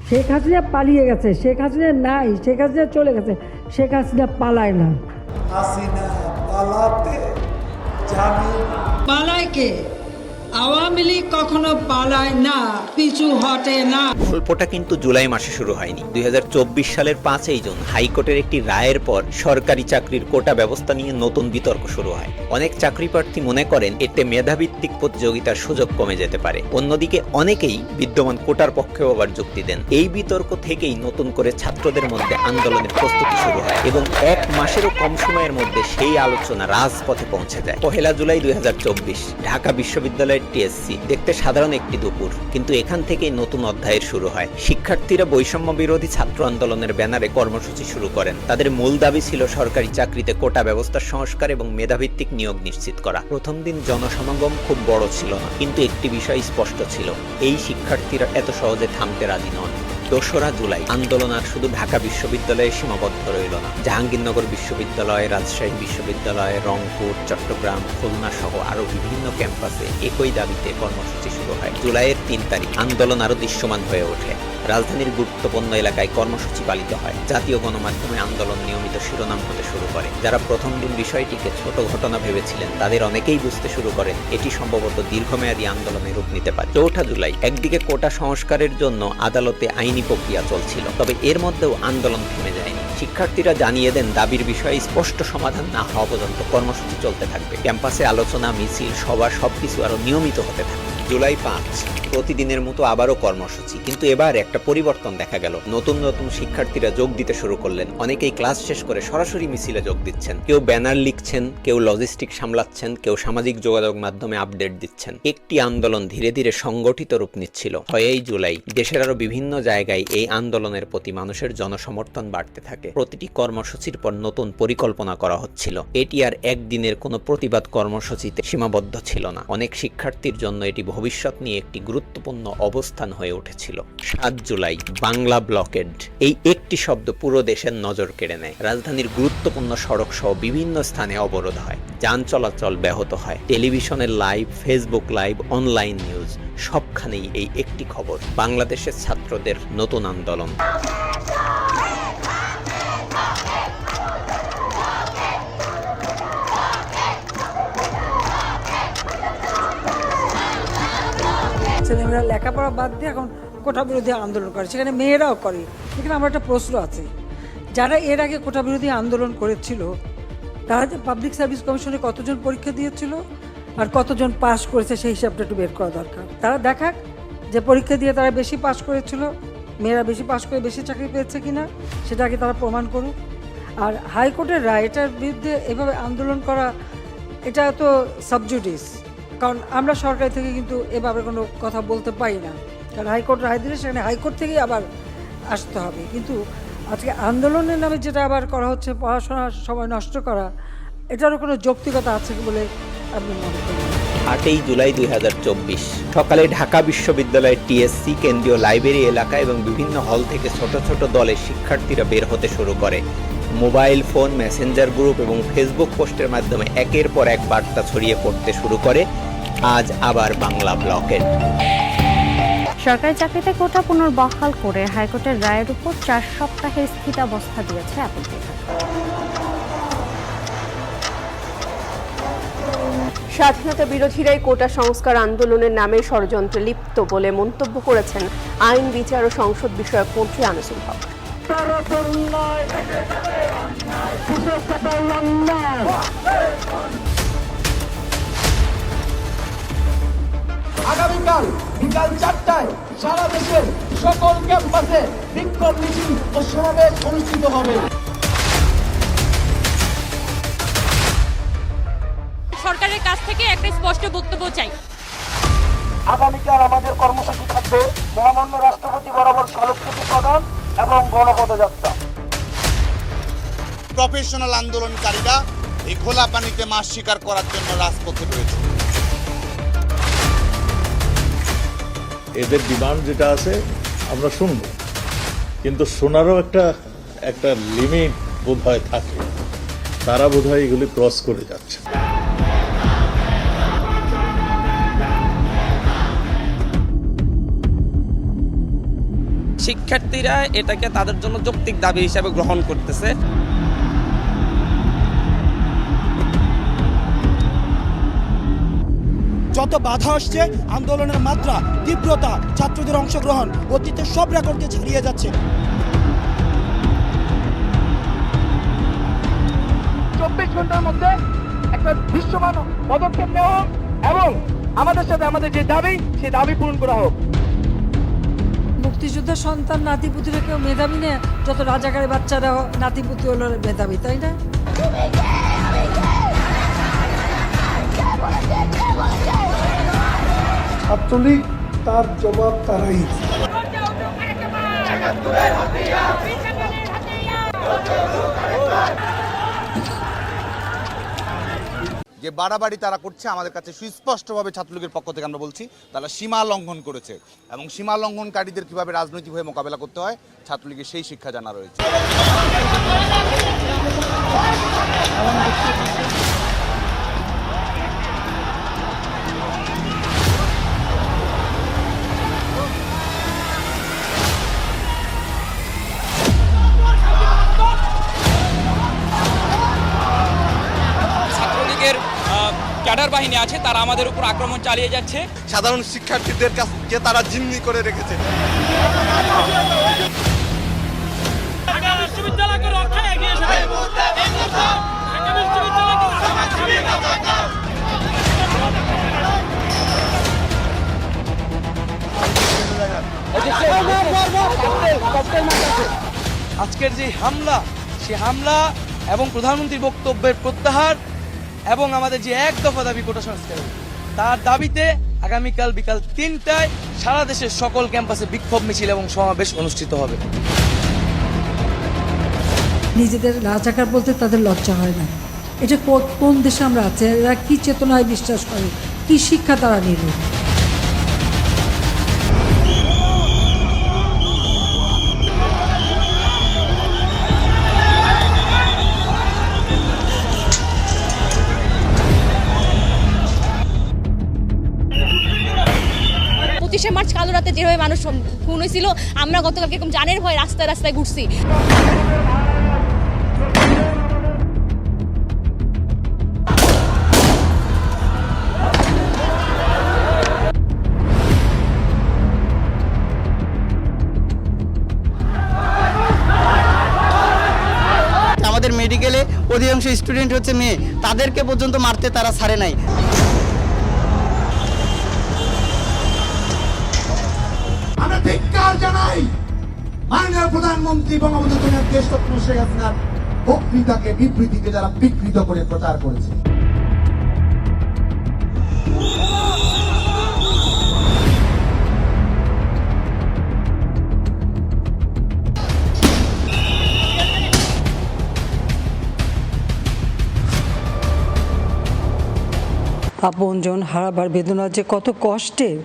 শেখ হাসিনা পালিয়ে গেছে, শেখ হাসিনা নাই, শেখ হাসিনা চলে গেছে, শেখ হাসিনা পালায় না। হাসিনা পালাতে জানে না। পালায় কে? আওয়ামী লীগ কখনো পালায় না, পিছু হটে না। গল্পটা কিন্তু জুলাই মাসে শুরু হয়নি। 2024 সালের 5ই জুন হাইকোর্টের একটি রায়ের পর সরকারি চাকরির কোটা ব্যবস্থা নিয়ে নতুন বিতর্ক শুরু হয়। অনেক চাকরি প্রার্থী মনে করেন এতে মেধাভিত্তিক প্রতিযোগিতার সুযোগ কমে যেতে পারে। অন্যদিকে অনেকেই বিদ্যমান কোটার পক্ষেও আবার যুক্তি দেন। এই বিতর্ক থেকেই নতুন করে ছাত্রদের মধ্যে আন্দোলনের প্রস্তুতি শুরু হয় এবং 1 মাসেরও কম সময়ের মধ্যে সেই আলোচনা রাজপথে পৌঁছে যায়। 1 জুলাই 2024 ঢাকা বিশ্ববিদ্যালয়ের টিএসসি। দেখতে সাধারণ একটি দুপুর, কিন্তু এখান থেকেই নতুন অধ্যায়ের শুরু হয়। শিক্ষার্থীরা বৈষম্য বিরোধী ছাত্র আন্দোলনের ব্যানারে কর্মসূচি শুরু করেন। তাদের মূল দাবি ছিল সরকারি চাকরিতে কোটা ব্যবস্থার সংস্কার এবং মেধাভিত্তিক নিয়োগ নিশ্চিত করা। প্রথম দিন জনসমাগম খুব বড় ছিল না, কিন্তু একটি বিষয় স্পষ্ট ছিল, এই শিক্ষার্থীরা এত সহজে থামতে রাজি নন। 2রা জুলাই আন্দোলন আর শুধু ঢাকা বিশ্ববিদ্যালয়ে সীমাবদ্ধ রইল না। জাহাঙ্গীরনগর বিশ্ববিদ্যালয়, রাজশাহী বিশ্ববিদ্যালয়, রংপুর, চট্টগ্রাম, খুলনা সহ আরো বিভিন্ন ক্যাম্পাসে একই দাবিতে কর্মসূচি শুরু হয়। জুলাইয়ের 3 তারিখ আন্দোলন আরো দৃশ্যমান হয়ে ওঠে। রাজধানীর গুরুত্বপূর্ণ এলাকায় কর্মসূচি পালিত হয়। জাতীয় গণমাধ্যমে আন্দোলন নিয়মিত শিরোনাম হতে শুরু করে। যারা প্রথম দিন বিষয়টিকে ছোট ঘটনা ভেবেছিলেন তাদের অনেকেই বুঝতে শুরু করেন এটি সম্ভবত দীর্ঘমেয়াদী আন্দোলনে রূপ নিতে পারে। 4 জুলাই একদিকে কোটা সংস্কারের জন্য আদালতে আইনি প্রক্রিয়া চলছিল, তবে এর মধ্যেও আন্দোলন থেমে যায়নি। শিক্ষার্থীরা জানিয়ে দেন দাবির বিষয়ে স্পষ্ট সমাধান না হওয়া পর্যন্ত কর্মসূচি চলতে থাকবে। ক্যাম্পাসে আলোচনা, মিছিল, সভা সবকিছু আরো নিয়মিত হতে থাকবে। জুলাই 5 প্রতিদিনের মতো আবারও কর্মসূচি, কিন্তু এবার একটা পরিবর্তন দেখা গেল। নতুন নতুন শিক্ষার্থীরা যোগ দিতে শুরু করলেন। অনেকেই ক্লাস শেষ করে সরাসরি মিছিলে যোগ দিচ্ছেন। কেউ ব্যানার লিখছেন, কেউ লজিস্টিক সামলাচ্ছেন, কেউ সামাজিক যোগাযোগ মাধ্যমে আপডেট দিচ্ছেন। একটি আন্দোলন ধীরে ধীরে সংগঠিত রূপ নিচ্ছিল। 6 জুলাই দেশের আরো বিভিন্ন জায়গায় এই আন্দোলনের প্রতি মানুষের জনসমর্থন বাড়তে থাকে। প্রতিটি কর্মসূচির পর নতুন পরিকল্পনা করা হচ্ছিল। এটি আর একদিনের কোনো প্রতিবাদ কর্মসূচিতে সীমাবদ্ধ ছিল না। অনেক শিক্ষার্থীর জন্য এটি ভবিষ্যৎ নিয়ে একটি গুরুত্বপূর্ণ অবস্থান হয়ে উঠেছিল। 7 জুলাই বাংলা ব্লকেড। এই একটি শব্দ পুরো দেশের নজর কেড়ে নেয়। রাজধানীর গুরুত্বপূর্ণ সড়ক সহ বিভিন্ন স্থানে অবরোধ হয়, যান চলাচল ব্যাহত হয়। টেলিভিশনের live, Facebook live, online news সবখানেই এই একটি খবর, বাংলাদেশের ছাত্রদের নতুন আন্দোলন। ছেলেমেয়েরা লেখাপড়া বাদ দিয়ে এখন কোটা বিরোধী আন্দোলন করে, সেখানে মেয়েরাও করে। এখানে আমার একটা প্রশ্ন আছে, যারা এর আগে কোটা বিরোধী আন্দোলন করেছিল তারা যে পাবলিক সার্ভিস কমিশনে কতজন পরীক্ষা দিয়েছিল আর কতজন পাস করেছে সেই হিসাবটা একটু বের করা দরকার। তারা দেখাক যে পরীক্ষা দিয়ে তারা বেশি পাস করেছিল, মেয়েরা বেশি পাস করে বেশি চাকরি পেয়েছে কিনা, সেটা আগে তারা প্রমাণ করুক। আর হাইকোর্টের রায়, এটার বিরুদ্ধে এভাবে আন্দোলন করা, এটা তো সাবজুডিস, কারণ আমরা সরকার থেকে কিন্তু এভাবে কোনো কথা বলতে পারি না। কারণ হাইকোর্ট রায় দিলে সেখানে হাইকোর্ট থেকেই আবার আসতে হবে। কিন্তু আজকে আন্দোলনের নামে যেটা আবার করা হচ্ছে, পড়াশোনার সময় নষ্ট করা, এটারও কোনো যৌক্তিকতা আছে বলে আপনি মনে করেন? 8 জুলাই 2024 সকালে ঢাকা বিশ্ববিদ্যালয়ের টিএসসি কেন্দ্রীয় লাইব্রেরি এলাকা এবং বিভিন্ন হল থেকে ছোট ছোট দলে শিক্ষার্থীরা বের হতে শুরু করে। মোবাইল ফোন, মেসেঞ্জার গ্রুপ এবং ফেসবুক পোস্টের মাধ্যমে একের পর এক বার্তা ছড়িয়ে পড়তে শুরু করে, আজ আবার বাংলা ব্লকেড। সরকারি চাকরিতে কোটা পুনর্বহাল করে হাইকোর্টের রায়ের উপর 4 সপ্তাহের স্থিতাবস্থা দিয়েছে অ্যাপল পেপার। স্বাধীনতা বিরোধীরাই কোটা সংস্কার আন্দোলনের নামে ষড়যন্ত্রে লিপ্ত বলে মন্তব্য করেছেন আইন, বিচার ও সংসদ বিষয়ক মন্ত্রী আনিসুল হক। আগামীকাল বিকাল 4টায় সারা দেশের সকল ক্যাম্পাসে বিক্ষোভ মিছিল ও সমাবেশ অনুষ্ঠিত হবে। সরকারের কাছ থেকে একটা স্পষ্ট বক্তব্য চাই। আগামীকাল আমাদের কর্মসূচি থাকবে মহামান্য রাষ্ট্রপতি বরাবর স্মারকলিপি প্রদান এবং গণপদযাত্রা। প্রফেশনাল আন্দোলনকারীরা এই খোলা পানিতে মাছ শিকার করার জন্য রাজপথে রয়েছে। এদের ডিমান্ড যেটা আছে আমরা শুনব, কিন্তু শোনারও একটা লিমিট বোধহয় থাকে। তারা বোধহয় এগুলি ক্রস করে যাচ্ছে। শিক্ষার্থীরা এটাকে তাদের জন্য যৌক্তিক দাবি হিসাবে গ্রহণ করতেছে। যত বাধা আসছে, আন্দোলনের মাত্রা, তীব্রতা, ছাত্রদের অংশগ্রহণ অতীতের সব রেকর্ডকে ছাড়িয়ে যাচ্ছে। 24 ঘন্টার মধ্যে একটা দৃশ্যমান পদক্ষেপ নেওয়া হোক এবং আমাদের সাথে আমাদের যে দাবি, সেই দাবি পূরণ করা হোক। মুক্তিযোদ্ধার সন্তান নাতিপুতিরা কেউ মেধাবী নেই, যত রাজাকারের বাচ্চারা নাতিপুতি হলো মেধাবী, তাই না? ছাত্রলীগ তার জবাব তারাই। যে বাড়াবাড়ি তারা করছে আমাদের কাছে সুস্পষ্টভাবে ছাত্রলীগের পক্ষ থেকে আমরা বলছি তারা সীমা লঙ্ঘন করেছে, এবং সীমা লঙ্ঘনকারীদের কিভাবে রাজনৈতিকভাবে মোকাবেলা করতে হয় ছাত্রলীগের সেই শিক্ষা জানা রয়েছে। ছাত্রলীগের ক্যাডার বাহিনী আছে, তারা আমাদের উপর আক্রমণ চালিয়ে যাচ্ছে। সাধারণ শিক্ষার্থীদের কাছে তারা জিম্মি করে রেখেছে। আজকের যে হামলা, সে হামলা এবং প্রধানমন্ত্রীর বক্তব্যের প্রত্যাহার এবং আমাদের যে এক দফা দাবি কোটা সংস্কার, তার দাবিতে আগামীকাল বিকাল 3টায় সারা দেশের সকল ক্যাম্পাসে বিক্ষোভ মিছিল এবং সমাবেশ অনুষ্ঠিত হবে। নিজেদের রাজাকার বলতে তাদের লজ্জা হয় না। এটা কোন দেশে আমরা আছি? এরা কি চেতনায় বিশ্বাস করে, কি শিক্ষা তারা নিল? মার্চ কালো রাতে যেভাবে মানুষ খুন হয়েছিল, আমরা গতকালকে এরকম জানের ভয় রাস্তায় রাস্তায় ঘুরছি। আমাদের মেডিকেলে অধিকাংশ স্টুডেন্ট হচ্ছে মেয়ে, তাদেরকে পর্যন্ত মারতে তারা ছাড়ে নাই। আমরা ধিক্কার জানাই মাননীয় প্রধানমন্ত্রী বঙ্গবন্ধু দেশরত্ন শেখ হাসিনার বক্তৃতাকে, বিবৃতিকে যারা বিকৃত করে প্রচার করেছে। আপনজন হারাবার বেদনা যে কত কষ্টের,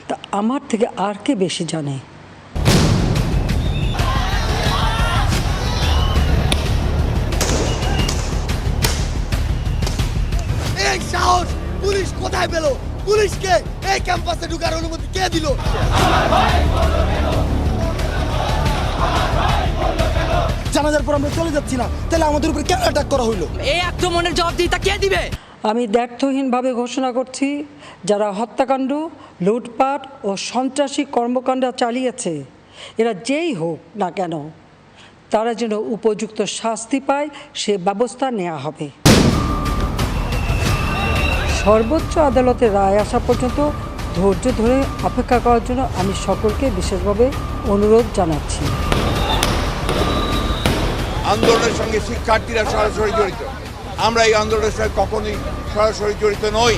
তা আমার থেকে আর কে বেশি জানে। এই সাহস পুলিশ কোথায় পেল? পুলিশকে এই ক্যাম্পাসে ঢোকার অনুমতি কে দিল? জানাজার পর আমরা চলে যাচ্ছি না, তাহলে আমাদের উপর কেন অ্যাটাক করা হইলো? এই আক্রমণের জবাবদিহিতা কে দিবে? আমি দ্ব্যর্থহীনভাবে ঘোষণা করছি, যারা হত্যাকাণ্ড, লুটপাট ও সন্ত্রাসী কর্মকাণ্ড চালিয়েছে, এরা যেই হোক না কেন, তারা যেন উপযুক্ত শাস্তি পায়, সে ব্যবস্থা নেওয়া হবে। সর্বোচ্চ আদালতের রায় আসা পর্যন্ত ধৈর্য ধরে অপেক্ষা করার জন্য আমি সকলকে বিশেষভাবে অনুরোধ জানাচ্ছি। আন্দোলনের সঙ্গে শিক্ষার্থীরা সরাসরি জড়িত, আমরা এই আন্দোলনের সঙ্গে কখনোই সরাসরি জড়িত নই।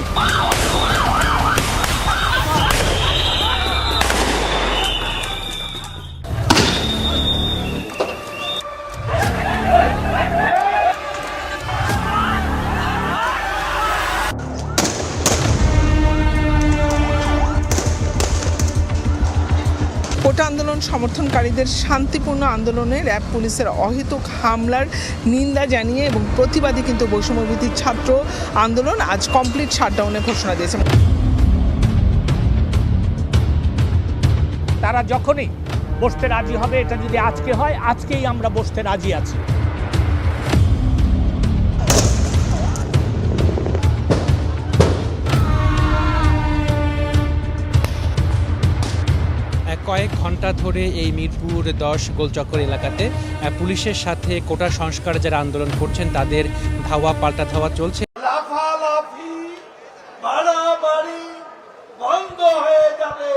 কোটা আন্দোলন সমর্থনকারীদের শান্তিপূর্ণ আন্দোলনে র্যাব পুলিশের অহেতুক হামলার নিন্দা জানিয়ে এবং প্রতিবাদী কিন্তু বৈষম্যবিরোধী ছাত্র আন্দোলন আজ কমপ্লিট শাটডাউনের ঘোষণা দিয়েছে। তারা যখনই বসতে রাজি হবে, এটা যদি আজকে হয় আজকেই আমরা বসতে রাজি আছি। কয়েক ঘন্টা ধরে এই মিরপুর 10 গোলচক্কর এলাকাতে পুলিশের সাথে কোটা সংস্কার যারা আন্দোলন করছেন তাদের ধাওয়া পাল্টা ধাওয়া চলছে। লাফালাফি মারামারি বন্ধ হয়ে যাবে।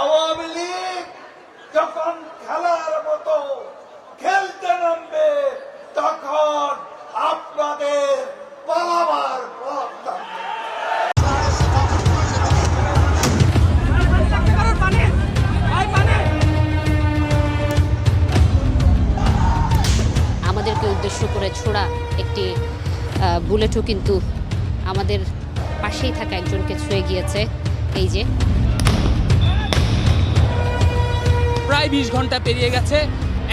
আওয়ামী লীগ যখন খেলার মতো খেলতে নামবে তখন আপনাদের পালাবার পথ থাকবে। আমাদেরকে উদ্দেশ্য করে ছোড়া একটি বুলেটও কিন্তু আমাদের পাশেই থাকা একজনকে ছুঁয়ে গিয়েছে। এই যে প্রায় 20 ঘন্টা পেরিয়ে গেছে,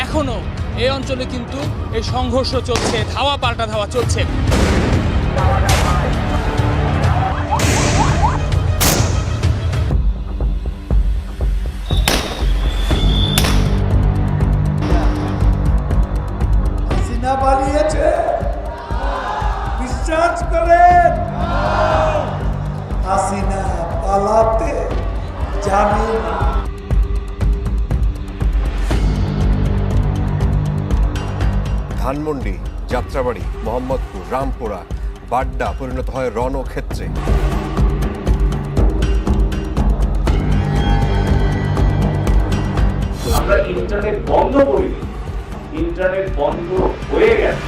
এখনো এই অঞ্চলে কিন্তু এই সংঘর্ষ চলছে, ধাওয়া পাল্টা ধাওয়া চলছে। হাসিনা পালিয়েছে, বিশ্বাস করেন হাসিনা পালাতে জানে। ধানমন্ডি, যাত্রাবাড়ি, মোহাম্মদপুর, রামপুরা, বাড্ডা পরিণত হয় রণক্ষেত্রে। আমরা ইন্টারনেট বন্ধ করিনি, ইন্টারনেট বন্ধ হয়ে গেছে।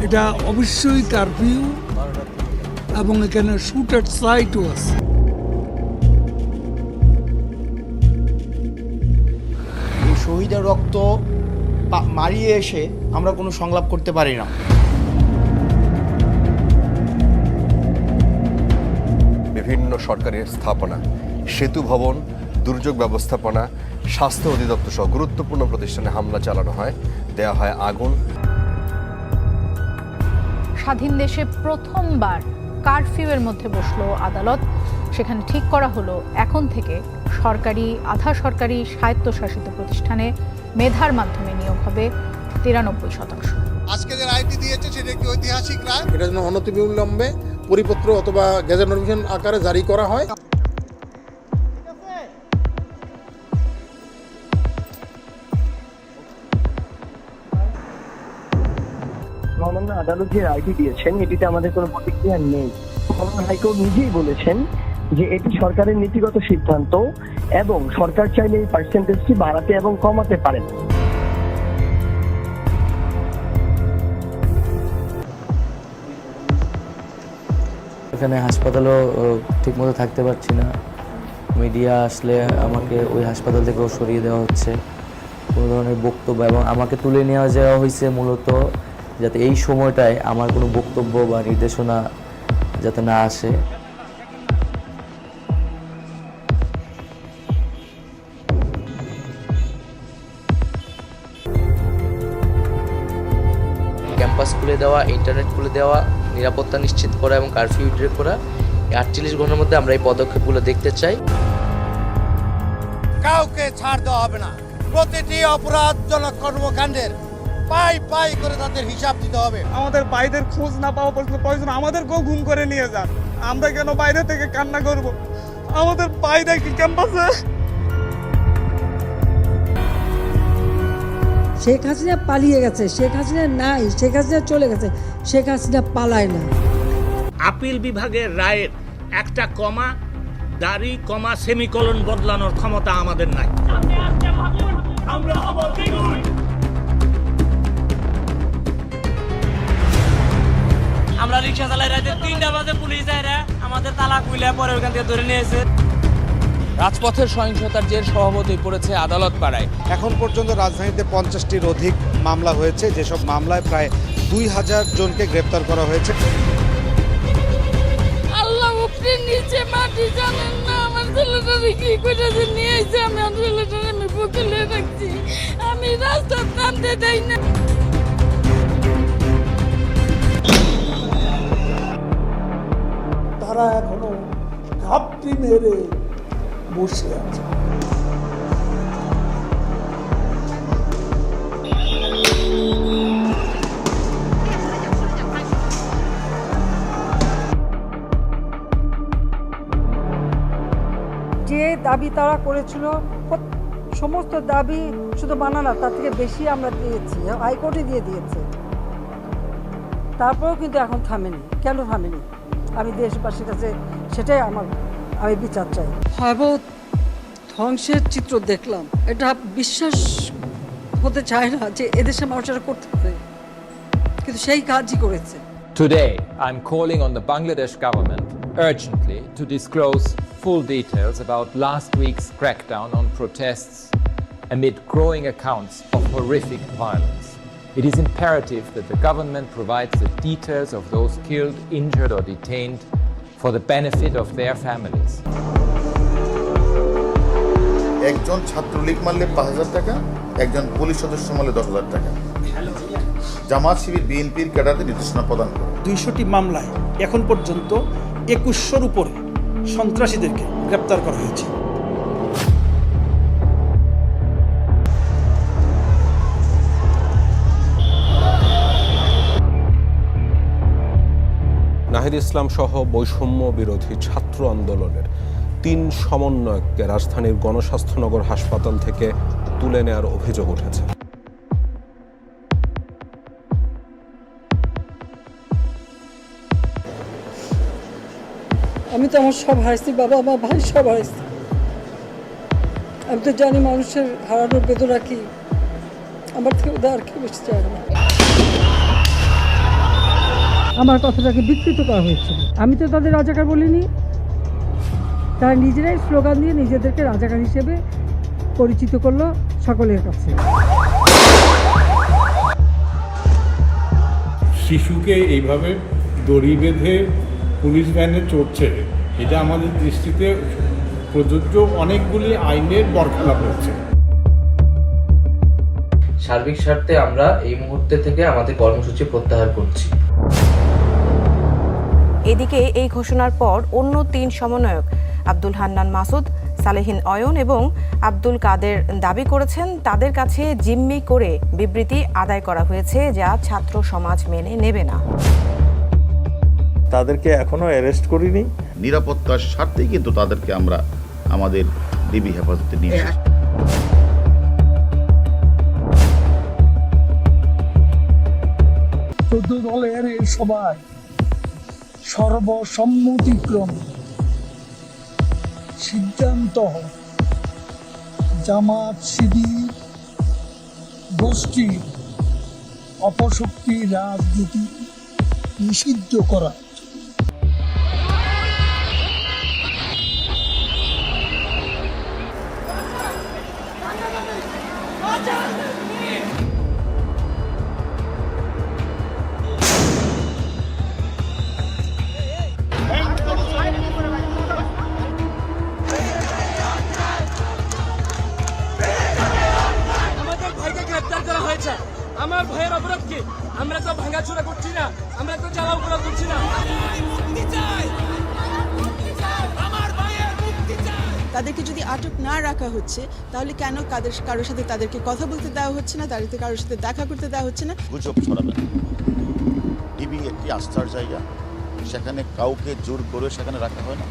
এটা অবশ্যই কারফিউ এবং এখানে শুটার সাইটও আছে। শহীদের রক্ত মারিয়ে এসে আমরা কোনো সংলাপ করতে পারি না। বিভিন্ন সরকারি স্থাপনা, সেতু ভবন, দুর্যোগ ব্যবস্থাপনা, স্বাস্থ্য অধিদপ্তর সহ গুরুত্বপূর্ণ প্রতিষ্ঠানে হামলা চালানো হয়, দেয়া হয় আগুন। স্বাধীন দেশে প্রথমবার কারফিউয়ের মধ্যে বসলো আদালত। সেখানে ঠিক করা হলো এখন থেকে সরকারি, আধা সরকারি, স্বায়ত্তশাসিত প্রতিষ্ঠানে মেধার মাধ্যমে নিয়োগ হবে 93%। আজকে যে রায়টি দিয়েছে সেটা একটি ঐতিহাসিক রায়। এটা যেন অনতিবিলম্বে পরিপত্র অথবা গেজেট নোটিফিকেশন আকারে জারি করা হয়। মহামান্য আদালত যে রায়টি দিয়েছেন এটিতে আমাদের কোনো প্রতিক্রিয়া নেই। মহামান্য হাইকোর্ট নিজেই বলেছেন যে এটি সরকারের নীতিগত সিদ্ধান্ত এবং সরকার চাইলে এই পার্সেন্টেজটি বাড়াতে এবং কমাতে পারেন। এখানে হাসপাতালও ঠিকমতো থাকতে পারছি না। মিডিয়া আসলে আমাকে ওই হাসপাতাল থেকেও সরিয়ে দেওয়া হচ্ছে, কোনো ধরনের বক্তব্য, এবং আমাকে তুলে নেওয়া যাওয়া হয়েছে মূলত যাতে এই সময়টায় আমার কোনো বক্তব্য বা নির্দেশনা যাতে না আসে। ক্যাম্পাস খুলে দেওয়া, ইন্টারনেট খুলে দেওয়া, নিরাপত্তা নিশ্চিত করা এবং কারফিউ উইথড্র করা, 48 ঘন্টার মধ্যে আমরা এই পদক্ষেপগুলো দেখতে চাই। কাউকে ছাড় দেওয়া হবে না। প্রতিটি অপরাধজনক কর্মকাণ্ডের পাই পাই করে তাদের হিসাব দিতে হবে। আমাদের বাইরের খোঁজ না পাওয়া পর্যন্ত প্রয়োজন আমাদেরকেও গুম করে নিয়ে যান। আমরা কেন বাইরে থেকে কান্না করব? আমাদের বাইরে কি ক্যাম্পাসে? শেখ হাসিনা পালিয়ে গেছে, শেখ হাসিনা নাই, শেখ হাসিনা চলে গেছে, শেখ হাসিনা পালায় না। আপিল বিভাগের রায়ের একটা কমা, দাড়ি, কমা, সেমিকোলন বদলানোর ক্ষমতা আমাদের নাই। আমরা রিক্সা চালাই, রাতে 3টা বাজে পুলিশ আইরা আমাদের তালা খুলে পরে ওখান থেকে ধরে নিয়েছে। রাজপথের সহিংসতার জের স্বভাবতই পড়েছে আদালত পাড়ায়। এখন পর্যন্ত রাজধানীতে 50টির অধিক মামলা হয়েছে, যেসব মামলায় প্রায় 2000 জনকে গ্রেপ্তার করা হয়েছে। আল্লাহ উপরে নিচে মাটি জানেন না, আমার ছেলেটারে কি করেছে নিয়ে এসে আমি আমার ছেলেটারে আমি বুকে রাখছি, আমি রাস্তা নামতে দেই না। তারা এখনো ঘাপটি মেরে বসে আছে। যে দাবি তারা করেছিল সমস্ত দাবি শুধু মানা না, তার থেকে বেশি আমরা দিয়েছি, হাইকোর্টে দিয়ে দিয়েছে। তারপরেও কিন্তু এখন থামেনি। কেন থামেনি? আমি দেশবাসীর কাছে সেটাই আমি বিচার চাই। ভয়াবহ ধ্বংসের চিত্র দেখলাম, এটা বিশ্বাস হতে চায় না যে এদেশে মানুষেরা করতে পারে, কিন্তু সেই কাজই করেছে। Today, I'm calling on the Bangladesh government urgently to disclose full details about last week's crackdown on protests amid growing accounts of horrific violence. It is imperative that the government provides the details of those killed, injured or detained for the benefit of their families. একজন ছাত্রলীগ মারলে ৫,০০০ টাকা, একজন police সদস্য মারলে ১০,০০০ টাকা। জামাত শিবির বিএনপির ক্যাডারদের নির্দেশনা প্রদান করে ২০০টি মামলায় এখন পর্যন্ত ২১০০-র উপরে সন্ত্রাসীদেরকে গ্রেপ্তার করা হয়েছে। নাহিদ ইসলাম সহ বৈষম্য বিরোধী ছাত্র আন্দোলনের ৩ সমন্বয়ককে রাজধানীর গণস্বাস্থ্যনগর হাসপাতাল থেকে তুলে নেওয়ার অভিযোগ উঠেছে। আমি তো আমার সব হারাইছি, বাবা আমার ভাই সব হারাইছি। আমি তো জানি মানুষের হারানোর বেদনা কি, আমার থেকে ওদের আর কেউ বেশি চায় না। আমার কথাটাকে বিকৃত করা হয়েছিল। আমি তো তাদের রাজাকার বলিনি, তারা নিজেরাই স্লোগান দিয়ে নিজেদেরকে রাজাকার হিসেবে পরিচিত করলো সকলের কাছে। শিশুকে এইভাবে দড়ি বেঁধে পুলিশ ভ্যানে চড়ছে, এটা আমাদের দৃষ্টিতে প্রযোজ্য অনেকগুলি আইনের বরখেলাপ হচ্ছে। সার্বিক স্বার্থে আমরা এই মুহূর্তে থেকে আমাদের কর্মসূচি প্রত্যাহার করছি। এদিকে এই ঘোষণার পর অন্য ৩ সমন্বয়ক আব্দুল হান্নান মাসুদ, সালেহিন অয়ন এবং আব্দুল কাদের দাবি করেছেন তাদের কাছে জিম্মি করে বিবৃতি আদায় করা হয়েছে, যা ছাত্র সমাজ মেনে নেবে না। তাদেরকে এখনো অ্যারেস্ট করিনি, নিরাপত্তার স্বার্থেই কিন্তু তাদেরকে আমরা আমাদের ডিবি হেফাজতে নিয়েছি। চোদ্দ দলের এই সভায় সর্বসম্মতিক্রমে সিদ্ধান্ত হয় জামাত শিবির গোষ্ঠীর অপশক্তি রাজনীতি নিষিদ্ধ করা। আমার ভাইয়ের অপরাধ কি? আমরা তো ভাঙাচোরা করছি না, আমরা তো জ্বালাও করা করছি না। তাদেরকে যদি আটক না রাখা হচ্ছে, তাহলে কেন কারোর সাথে তাদেরকে কথা বলতে দেওয়া হচ্ছে না, তাদেরকে কারোর সাথে দেখা করতে দেওয়া হচ্ছে না? গুজব ছড়াবে। ডিবি একটি আস্থার জায়গা, সেখানে কাউকে জোর করে সেখানে রাখা হয় না।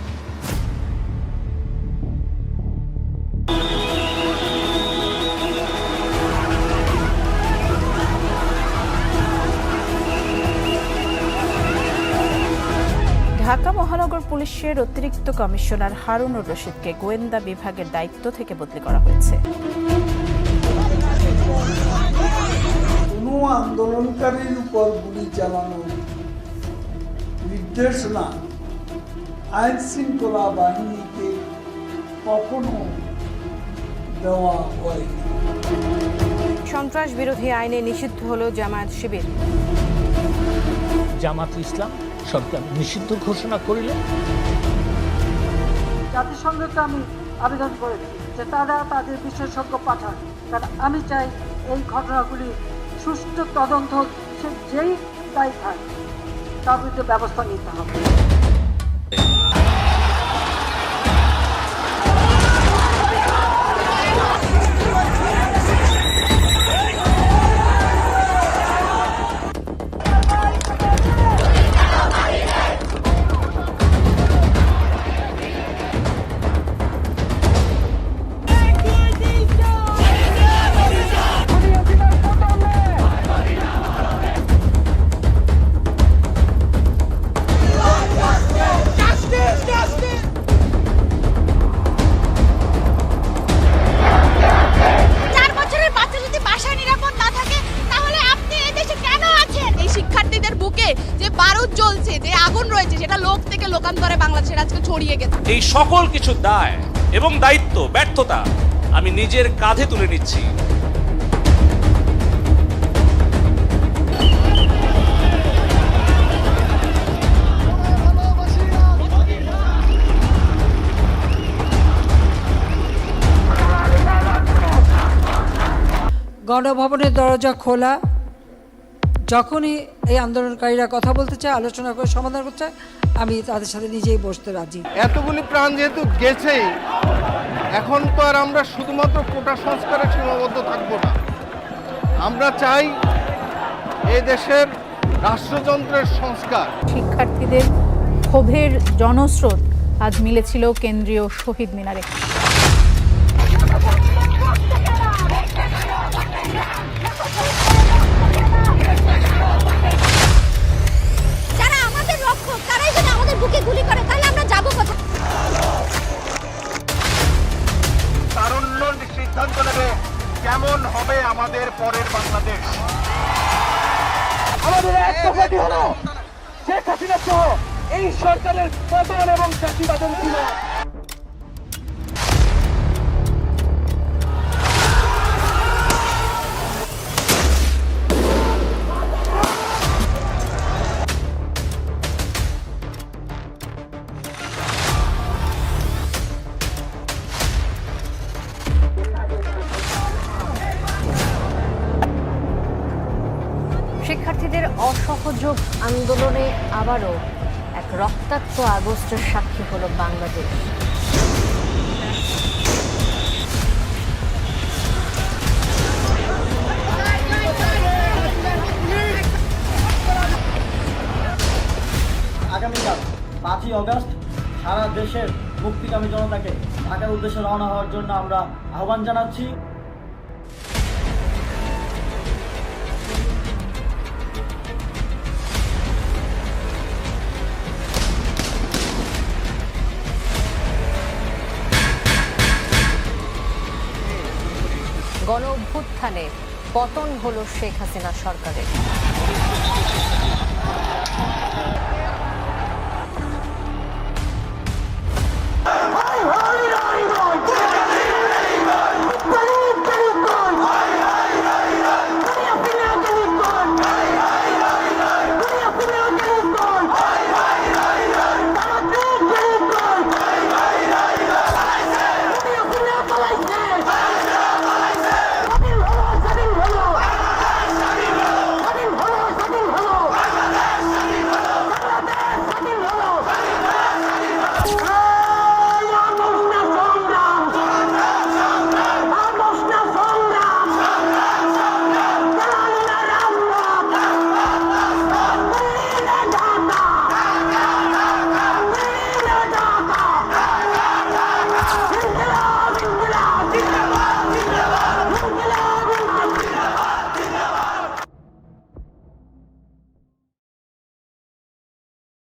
ঢাকা মহানগর পুলিশের অতিরিক্ত কমিশনার হারুনুর রশিদকে গোয়েন্দা বিভাগের দায়িত্ব থেকে বদলি করা হয়েছে। কোনো আন্দোলনকারীর উপর গুলি চালানোর নির্দেশনা আইন শৃঙ্খলা বাহিনীকে কখনো দেওয়া হয়নি। সন্ত্রাস বিরোধী আইনে নিষিদ্ধ হল জামায়াত শিবির। জামাত ইসলাম সরকার নিষিদ্ধ ঘোষণা করিলে জাতিসংঘকে আমি আবেদন করেছি যে তারা তাদের বিশেষজ্ঞ পাঠান, কারণ আমি চাই এই ঘটনাগুলি সুষ্ঠু তদন্ত, সে যেই দায়ী থাকে তার বিরুদ্ধে ব্যবস্থা নিতে হবে। পক্ষান্তরে বাংলাদেশের আজকে ছড়িয়ে গেছে। এই সকল কিছু দায় এবং দায়িত্ব, ব্যর্থতা আমি নিজের কাঁধে তুলে নিচ্ছি। গণভবনের দরজা খোলা, যখনই এই আন্দোলনকারীরা কথা বলতে চায়, আলোচনা করে সমাধান করতে চায়, আমি তাদের সাথে নিজেই বসতে রাজি। এতগুলি প্রাণ যেহেতু গেছেই, এখন তো আর আমরা শুধুমাত্র কোটা সংস্কারে সীমাবদ্ধ থাকবো না। আমরা চাই এই দেশের রাষ্ট্রযন্ত্রের সংস্কার। শিক্ষার্থীদের ক্ষোভের জনস্রোত আজ মিলেছিল কেন্দ্রীয় শহীদ মিনারে। যারা আমাদের রক্ষক, তারাই যদি আমাদের বুকে গুলি করে, তাহলে আমরা যাবো কোথায়? তারুণ্য সিদ্ধান্ত নেবে কেমন হবে আমাদের পরের বাংলাদেশ। আমাদের একটা পার্টি হলো শেখ হাসিনা সহ এই সরকারের পতন এবং চাষিবাদের ছিল। শিক্ষার্থীদের অসহযোগ আন্দোলনে আবারও এক রক্তাক্ত আগস্টের সাক্ষী হলো বাংলাদেশ। আগামীকাল 5ই অগস্ট সারা দেশের মুক্তিকামী জনতাকে ঢাকার উদ্দেশ্যে রওনা হওয়ার জন্য আমরা আহ্বান জানাচ্ছি। গণ অভ্যুত্থানে পতন হলো শেখ হাসিনা সরকারের।